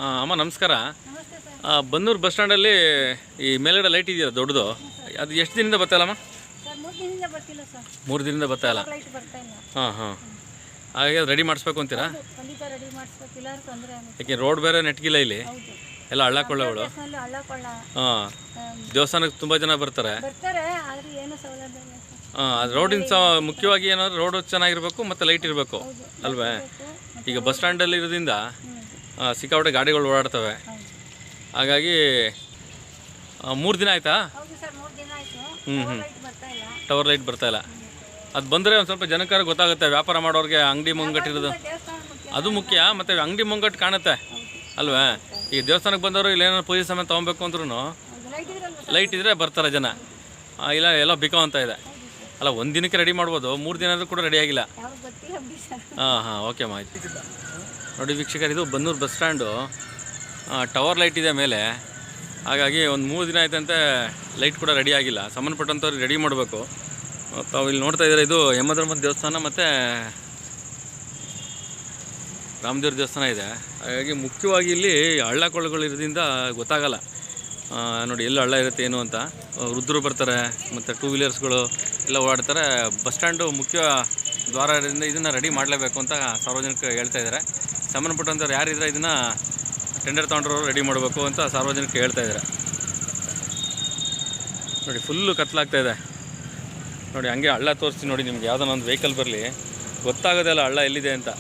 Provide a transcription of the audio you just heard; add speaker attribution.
Speaker 1: ಅಮ್ಮ ನಮಸ್ಕಾರ.
Speaker 2: ನಮಸ್ತೆ ಸರ್.
Speaker 1: ಬನ್ನೂರು ಬಸ್ ಸ್ಟ್ಯಾಂಡಲ್ಲಿ ಈ ಮೇಲ್ಗಡೆ ಲೈಟ್ ಇದೆಯಲ್ಲ ದೊಡ್ಡದು, ಅದು ಎಷ್ಟು ದಿನದಿಂದ ಬರ್ತಾಯಿಲ್ಲಮ್ಮ?
Speaker 2: ಸರ್ 3 ದಿನದಿಂದ ಬರ್ತಿಲ್ಲ ಸರ್.
Speaker 1: 3 ದಿನದಿಂದ ಬರ್ತಾಯಿಲ್ಲ.
Speaker 2: ಲೈಟ್ ಬರ್ತಾ ಇಲ್ಲ.
Speaker 1: ಹಾಂ ಹಾಗೆ ಅದು ರೆಡಿ ಮಾಡಿಸ್ಬೇಕು ಅಂತೀರಾ?
Speaker 2: ಖಂಡಿತ ರೆಡಿ ಮಾಡಿಸ್ಬೇಕಿಲ್ಲ, ತೊಂದರೆ ಆಗುತ್ತೆ.
Speaker 1: ಯಾಕೆ ರೋಡ್ ಬೇರೆ ನೆಟ್ಗಿಲ್ಲ ಇಲ್ಲಿ,
Speaker 2: ಹೌದು.
Speaker 1: ಎಲ್ಲ ಹಳ್ಳ ಕೊಳ್ಳಗಳು.
Speaker 2: ಹಳ್ಳ ಕೊಳ್ಳ.
Speaker 1: ಹಾಂ, ದೇವಸ್ಥಾನಕ್ಕೆ ತುಂಬ ಜನ ಬರ್ತಾರೆ.
Speaker 2: ಆದರೆ ಏನು ಸೌಲಭ್ಯ ಇಲ್ಲ ಸರ್.
Speaker 1: ಹಾಂ, ಅದು ರೋಡಿನ ಮುಖ್ಯವಾಗಿ ಏನಾದ್ರು ರೋಡು ಚೆನ್ನಾಗಿರಬೇಕು ಮತ್ತು ಲೈಟ್ ಇರಬೇಕು ಅಲ್ವೇ? ಈಗ ಬಸ್ ಸ್ಟ್ಯಾಂಡಲ್ಲಿ ಇರೋದ್ರಿಂದ ಸಿಕ್ಕಾಪಟ್ಟೆ ಗಾಡಿಗಳು ಓಡಾಡ್ತವೆ. ಹಾಗಾಗಿ 3 ದಿನ ಆಯಿತಾ?
Speaker 2: ಹೌದು ಸರ್, 3 ದಿನ ಆಯಿತು. ಬರ್ತಾ ಇಲ್ಲ,
Speaker 1: ಟವರ್ ಲೈಟ್ ಬರ್ತಾಯಿಲ್ಲ. ಅದು ಬಂದರೆ ಒಂದು ಸ್ವಲ್ಪ ಜನಕಾರ ಗೊತ್ತಾಗುತ್ತೆ, ವ್ಯಾಪಾರ ಮಾಡೋರಿಗೆ ಅಂಗಡಿ ಮುಂಗಟ್ಟಿರೋದು ಅದು ಮುಖ್ಯ. ಮತ್ತು ಅಂಗಡಿ ಮುಂಗಟ್ಟು ಕಾಣುತ್ತೆ ಅಲ್ವೇ? ಈಗ ದೇವಸ್ಥಾನಕ್ಕೆ ಬಂದವರು ಇಲ್ಲೇನೋ ಪೂಜೆ ಸಮಯ ತೊಗೊಬೇಕು ಅಂದ್ರೂ ಲೈಟ್ ಇದ್ದರೆ ಬರ್ತಾರೆ ಜನ. ಇಲ್ಲ ಎಲ್ಲ ಬಿಕೋ ಅಂತ ಇದೆ ಅಲ್ಲ, 1 ದಿನಕ್ಕೆ ರೆಡಿ ಮಾಡ್ಬೋದು, 3 ದಿನ ಆದರೂ ಕೂಡ ರೆಡಿ ಆಗಿಲ್ಲ. ಹಾಂ ಓಕೆ ಅಮ್ಮ, ಆಯ್ತು. ನೋಡಿ ವೀಕ್ಷಕರು, ಇದು Bannur bus stand, tower light ಇದೆ ಮೇಲೆ. ಹಾಗಾಗಿ ಒಂದು 3 ದಿನ ಆಯ್ತಂತೆ ಲೈಟ್ ಕೂಡ ರೆಡಿ ಆಗಿಲ್ಲ. ಸಂಬಂಧಪಟ್ಟಂಥವ್ರಿಗೆ ರೆಡಿ ಮಾಡಬೇಕು. ತಾವು ಇಲ್ಲಿ ನೋಡ್ತಾ ಇದ್ದಾರೆ, ಇದು ಯಮಧರ್ಮದ ದೇವಸ್ಥಾನ ಮತ್ತು ರಾಮದೇವ್ರ ದೇವಸ್ಥಾನ ಇದೆ. ಹಾಗಾಗಿ ಮುಖ್ಯವಾಗಿ ಇಲ್ಲಿ ಹಳ್ಳ ಕೊಳ್ಳಗಳು ಇರೋದ್ರಿಂದ ಗೊತ್ತಾಗಲ್ಲ ನೋಡಿ ಎಲ್ಲಿ ಹಳ್ಳ ಇರುತ್ತೆ ಏನು ಅಂತ. ವೃದ್ಧರು ಬರ್ತಾರೆ ಮತ್ತು 2 ವೀಲರ್ಸ್ಗಳು ಎಲ್ಲ ಓಡಾಡ್ತಾರೆ. ಬಸ್ ಸ್ಟ್ಯಾಂಡು ಮುಖ್ಯ ದ್ವಾರ ಇರೋದ್ರಿಂದ ಇದನ್ನು ರೆಡಿ ಮಾಡಲೇಬೇಕು ಅಂತ ಸಾರ್ವಜನಿಕರು ಹೇಳ್ತಾ ಇದ್ದಾರೆ. ಸಂಬಂಧಪಟ್ಟಂಥವ್ರು ಯಾರಿದ್ರೆ ಇದನ್ನು ಟೆಂಡರ್ ತೊಗೊಂಡ್ರವರು ರೆಡಿ ಮಾಡಬೇಕು ಅಂತ ಸಾರ್ವಜನಿಕರು ಹೇಳ್ತಾ ಇದ್ದಾರೆ. ನೋಡಿ ಫುಲ್ಲು ಕತ್ಲಾಗ್ತಾಯಿದೆ ನೋಡಿ. ಹಂಗೆ ಹಳ್ಳ ತೋರಿಸ್ತೀನಿ ನೋಡಿ ನಿಮ್ಗೆ, ಯಾವುದೋ ಒಂದು ವೆಹಿಕಲ್ ಬರಲಿ ಗೊತ್ತಾಗೋದಲ್ಲ ಹಳ್ಳ ಎಲ್ಲಿದೆ ಅಂತ.